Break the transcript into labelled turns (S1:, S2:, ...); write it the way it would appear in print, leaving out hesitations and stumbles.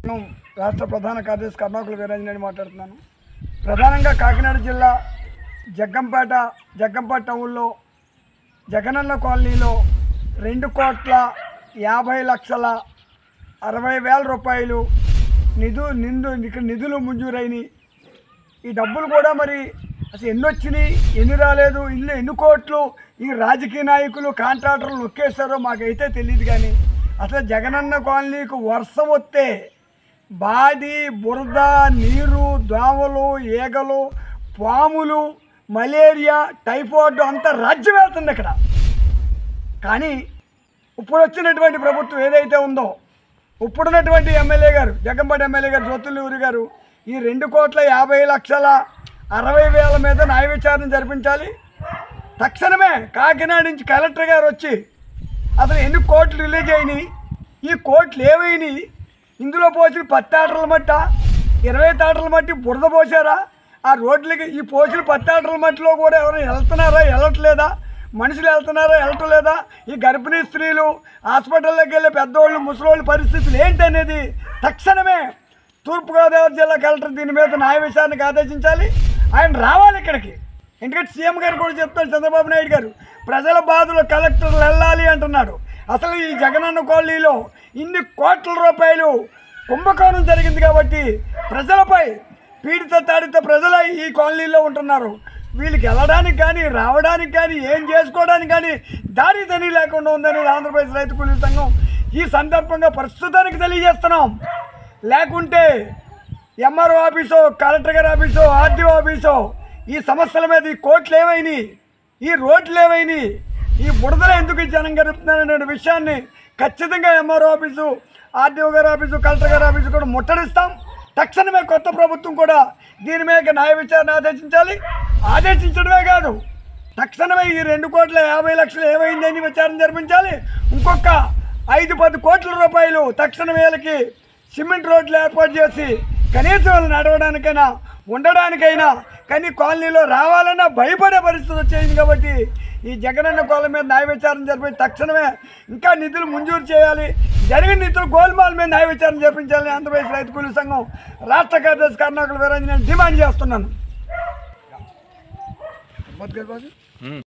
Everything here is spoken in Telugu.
S1: నేను రాష్ట్ర ప్రధాన కార్యదర్శి కర్ణాకుల వీరాంజనేయులు మాట్లాడుతున్నాను. ప్రధానంగా కాకినాడ జిల్లా జగ్గంపేట టౌన్లో జగనన్న కాలనీలో 2,50,60,000 రూపాయలు నిధులు మంజూరైనవి. ఈ డబ్బులు కూడా మరి అసలు ఎన్ని వచ్చినాయి, ఎన్ని రాలేదు, ఎన్ని కోట్లు ఈ రాజకీయ నాయకులు కాంట్రాక్టర్లు నొక్కేస్తారో మాకైతే తెలియదు. కానీ అసలు జగనన్న కాలనీకి వర్షం వస్తే బాది, బురద, నీరు, దోమలు, ఈగలు, పాములు, మలేరియా, టైఫాయిడ్ అంతా రాజ్యం వెళ్తుంది ఇక్కడ. కానీ ఇప్పుడు వచ్చినటువంటి ప్రభుత్వం ఏదైతే ఉందో, ఇప్పుడున్నటువంటి ఎమ్మెల్యే గారు, జగ్గంపేట ఎమ్మెల్యే గారు జ్యోతులూరి గారు ఈ 2,50,60,000 మీద న్యాయ విచారణ జరిపించాలి. తక్షణమే కాకినాడ నుంచి కలెక్టర్ గారు వచ్చి అసలు ఎన్ని కోట్లు రిలీజ్ అయినాయి, ఈ కోట్లు ఏమైనాయి, ఇందులో పోసిన 10 టాటర్ల మట్ట, 20 టాటర్ల మట్టి బురద పోసారా, ఆ రోడ్లకి ఈ పోసిన 10 టాటర్ల మట్టిలో కూడా ఎవరైనా వెళ్తున్నారా, వెళ్ళట్లేదా, మనుషులు వెళ్తున్నారా, వెళ్ళట్లేదా, ఈ గర్భిణీ స్త్రీలు, హాస్పిటల్లోకి వెళ్ళే పెద్దవాళ్ళు, ముసలోళ్ళ పరిస్థితులు ఏంటనేది తక్షణమే తూర్పుగోదావరి జిల్లా కలెక్టర్ దీని మీద న్యాయ విచారణకు ఆదేశించాలి. ఆయన రావాలి ఇక్కడికి. ఎందుకంటే సీఎం గారు కూడా చెప్తారు, చంద్రబాబు నాయుడు గారు ప్రజల బాధలు కలెక్టర్లు వెళ్ళాలి అంటున్నాడు. అసలు ఈ జగనన్న కాలనీలో ఇన్ని కోట్ల రూపాయలు కుంభకోణం జరిగింది కాబట్టి ప్రజలపై పీడిత తాడిత ప్రజలు ఈ కాలనీలో ఉంటున్నారు. వీళ్ళకి వెళ్ళడానికి కానీ, రావడానికి కానీ, ఏం చేసుకోవడానికి కానీ దారి తని లేకుండా ఉందని ఆంధ్రప్రదేశ్ రైతు కూలీ సంఘం ఈ సందర్భంగా ప్రస్తుతానికి తెలియజేస్తున్నాం. లేకుంటే ఎంఆర్ఓ ఆఫీసో, కలెక్టర్ గారి ఆఫీసో, ఆర్డీఓ ఆఫీసో ఈ సమస్యల మీద ఈ కోట్లు ఏమైనాయి, ఈ రోడ్లు ఏమైనాయి, ఈ బురదలు ఎందుకు జనం గడుపుతున్నారనే విషయాన్ని ఖచ్చితంగా ఎంఆర్ఓ ఆఫీసు, ఆర్డీఓ గారి ఆఫీసు, కలెక్టర్ గారి ఆఫీసు కూడా ముట్టడిస్తాం. తక్షణమే కొత్త ప్రభుత్వం కూడా దీని మీద న్యాయ విచారణ ఆదేశించాలి. ఆదేశించడమే కాదు, తక్షణమే ఈ 2,50,00,000 ఏమైందని విచారణ జరిపించాలి. ఇంకొక 5-10 కోట్ల రూపాయలు తక్షణం వీళ్ళకి సిమెంట్ రోడ్లు ఏర్పాటు చేసి కనీసం వాళ్ళు నడవడానికైనా, ఉండడానికైనా, కానీ కాలనీలో రావాలన్నా భయపడే పరిస్థితి వచ్చేసింది. కాబట్టి ఈ జగనన్న కాలనీ మీద న్యాయ విచారణ జరిపి తక్షణమే ఇంకా నిధులు మంజూరు చేయాలి. జరిగిన నిధులు గోల్మాల్ మీద న్యాయ విచారణ జరిపించాలని ఆంధ్రప్రదేశ్ రైతు కూలీ సంఘం రాష్ట్ర కార్యదర్శి కర్ణాకుల వీరాంజనేయులు డిమాండ్ చేస్తున్నాను.